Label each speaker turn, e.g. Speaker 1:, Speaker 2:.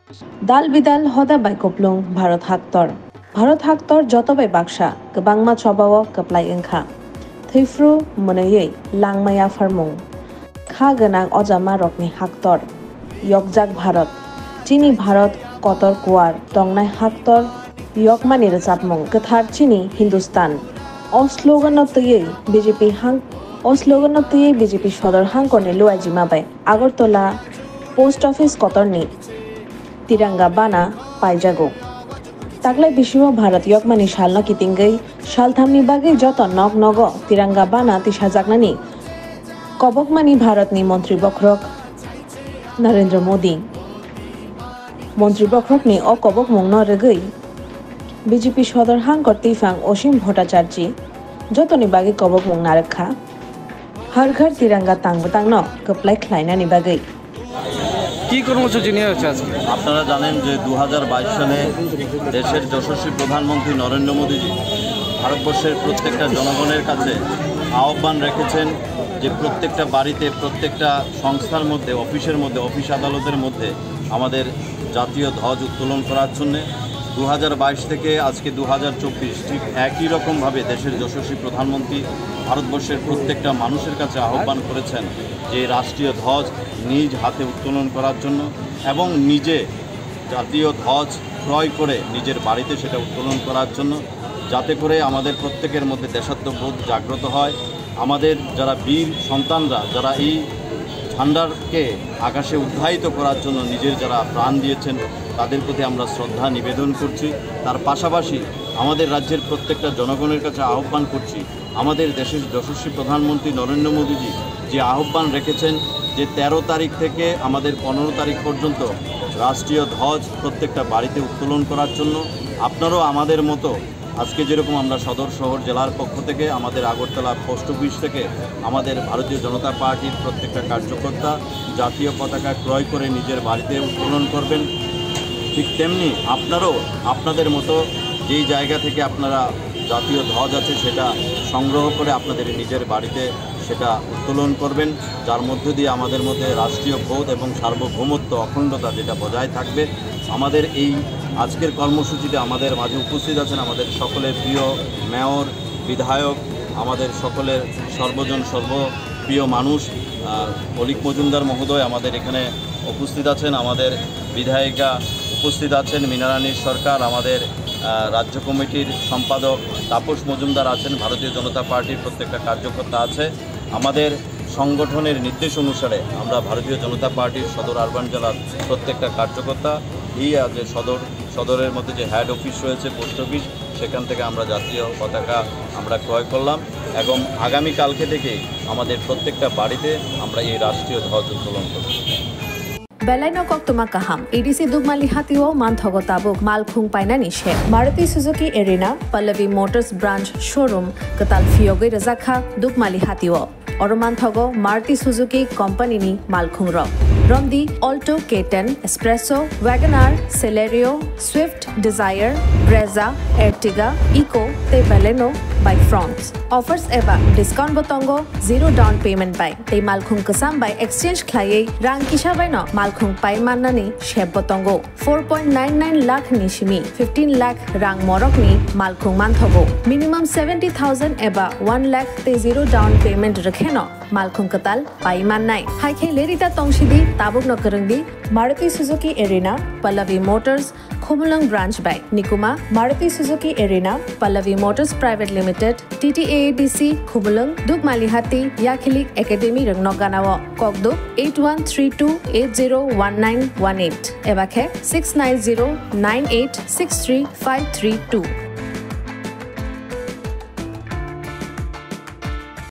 Speaker 1: दाल Bidal हदा bye कप्लुं Bharat हाक्तर जतबाय Baksa गोबांमा सबाव कप्लाय ओंखा थैफ्रु मोनैयै लांमाया फारमुं खा गोनां अजामा रकनि हाक्तर यकजाक भारत चीनी भारत कतर कुवार तंनाय हाक्तर यकमानि रोजाबमुं गोथार चीनी हिंदुस्तान अस्लोगनतयै बीजेपी सदर हांकरनि लुआइजिमाबाय आगरतला पोस्ट ऑफिस कतरनि तिरंगा बाना पाइजागो तागलाय बिशुव भारत यकमानि सालनो कितिंगै सालथामनि बागै जत नग नग तिरंगा बाना तिसाजागनानि कबकमानि भारतनि मंत्री बख्रक नरेंद्र मोदी मंत्री बख्रकनि अ कबक मुं नरगै बीजेपी सदर हांकर तिफां असीम भट्टाचार्य जतनि बागै कबक मुं नारखा हर घर तिरंगा तांबतांनो कप्लाय ख्लायनानि बागै
Speaker 2: কি কর্মসূচি নিয়ে হচ্ছে আজকে?
Speaker 3: আপনারা জানেন যে 2022 সালে দেশের যশস্বী প্রধানমন্ত্রী নরেন্দ্র মোদীজি ভারতবর্ষের প্রত্যেকটা জনগণের কাছে আহ্বান রেখেছেন যে প্রত্যেকটা বাড়িতে প্রত্যেকটা সংস্থার মধ্যে অফিস আদালতের মধ্যে আমাদের জাতীয় ধ্বজ উত্তোলন করার জন্য 2022 থেকে আজকে 2024 ঠিক একই রকমভাবে দেশের যশস্বী প্রধানমন্ত্রী ভারতবর্ষের প্রত্যেকটা মানুষের কাছে আহ্বান করেছেন যে রাষ্ট্রীয় ধ্বজ নিজ হাতে উত্তোলন করার জন্য এবং নিজে জাতীয় ধ্বজ ক্রয় করে নিজের বাড়িতে সেটা উত্তোলন করার জন্য যাতে করে আমাদের প্রত্যেকের মধ্যে দেশাত্মবোধ জাগ্রত হয়। আমাদের যারা বীর সন্তানরা যারা এই ঝান্ডারকে আকাশে উদ্ধারিত করার জন্য নিজের যারা প্রাণ দিয়েছেন তাদের প্রতি আমরা শ্রদ্ধা নিবেদন করছি। তার পাশাপাশি আমাদের রাজ্যের প্রত্যেকটা জনগণের কাছে আহ্বান করছি আমাদের দেশের যশস্বী প্রধানমন্ত্রী নরেন্দ্র মোদীজি যে আহ্বান রেখেছেন যে 13 তারিখ থেকে আমাদের 15 তারিখ পর্যন্ত রাষ্ট্রীয় ধ্বজ প্রত্যেকটা বাড়িতে উত্তোলন করার জন্য আপনারাও আমাদের মতো আজকে যেরকম আমরা সদর শহর জেলার পক্ষ থেকে আমাদের আগরতলা পোস্ট অফিস থেকে আমাদের ভারতীয় জনতা পার্টির প্রত্যেকটা কার্যকর্তা জাতীয় পতাকা ক্রয় করে নিজের বাড়িতে উত্তোলন করবেন, ঠিক তেমনি আপনারাও আপনাদের মতো যেই জায়গা থেকে আপনারা জাতীয় ধ্বজ আছে সেটা সংগ্রহ করে আপনাদের নিজের বাড়িতে সেটা উত্তোলন করবেন, যার মধ্য দিয়ে আমাদের মধ্যে রাষ্ট্রীয় বোধ এবং সার্বভৌমত্ব অখণ্ডতা যেটা বজায় থাকবে। আমাদের এই আজকের কর্মসূচিতে আমাদের মাঝে উপস্থিত আছেন আমাদের সকলের প্রিয় মেয়র বিধায়ক, আমাদের সকলের সর্বপ্রিয় মানুষ অলিক মজুমদার মহোদয় আমাদের এখানে উপস্থিত আছেন, আমাদের বিধায়িকা উপস্থিত আছেন মীনারানী সরকার, আমাদের রাজ্য কমিটির সম্পাদক তাপস মজুমদার আছেন, ভারতীয় জনতা পার্টির প্রত্যেকটা কার্যকর্তা আছে। আমাদের সংগঠনের নির্দেশ অনুসারে আমরা ভারতীয় জনতা পার্টির সদর আরবান জেলার প্রত্যেকটা কার্যকর্তা এই যে সদরের মধ্যে যে হেড অফিস রয়েছে পোস্ট অফিস সেখান থেকে আমরা জাতীয় পতাকা আমরা ক্রয় করলাম এবং আগামীকালকে থেকে আমাদের প্রত্যেকটা বাড়িতে আমরা এই রাষ্ট্রীয় ধ্বজ উত্তোলন করব।
Speaker 1: बेलायनो कक्तुमा काहाम एडीसी दुगमाली हातिओ मानथगो ताबुक मालखुं पाइनानि शे Maruti Suzuki Arena Pallavi Motors branch showroom कताल फियोगै रजाखा दुगमाली हातिओ और मानथगो मारुति सुजुकी कंपनीनि मालखुं रमदी Alto K10 S Presso WagonR Celerio Swift Dzire Brezza Ertiga Eeco ते बेलेनो बाइक फ्रंट्स ऑफर्स एबा डिस्काउंट बतंगो जीरो डाउन पेमेंट बाय ते मालखुं कसम बाय एक्सचेंज ख्लायै रां किसा बाय न मालखुं पाइ माननानि शेब बतंगो 4.99 लाख निशिमी 15 लाख रां मरकनि मालखुं मानथगो मिनिमम 70,000 एबा 1 लाख ते जीरो डाउन पेमेंट रखेनो मालखुं कताल पाइ माननाय हाइखे लेरिता तंगसिदि ताबुक नकरंगदि Maruti Suzuki Arena Pallavi Motors Khumulwng branch बाय निकुमा Maruti Suzuki Arena Pallavi Motors private limited TTAADC Khumulwng दुगमालिहाटी याखिलिक एकेडमी रंगनगानाव ककदु 8132801918 एबाखे 6909863532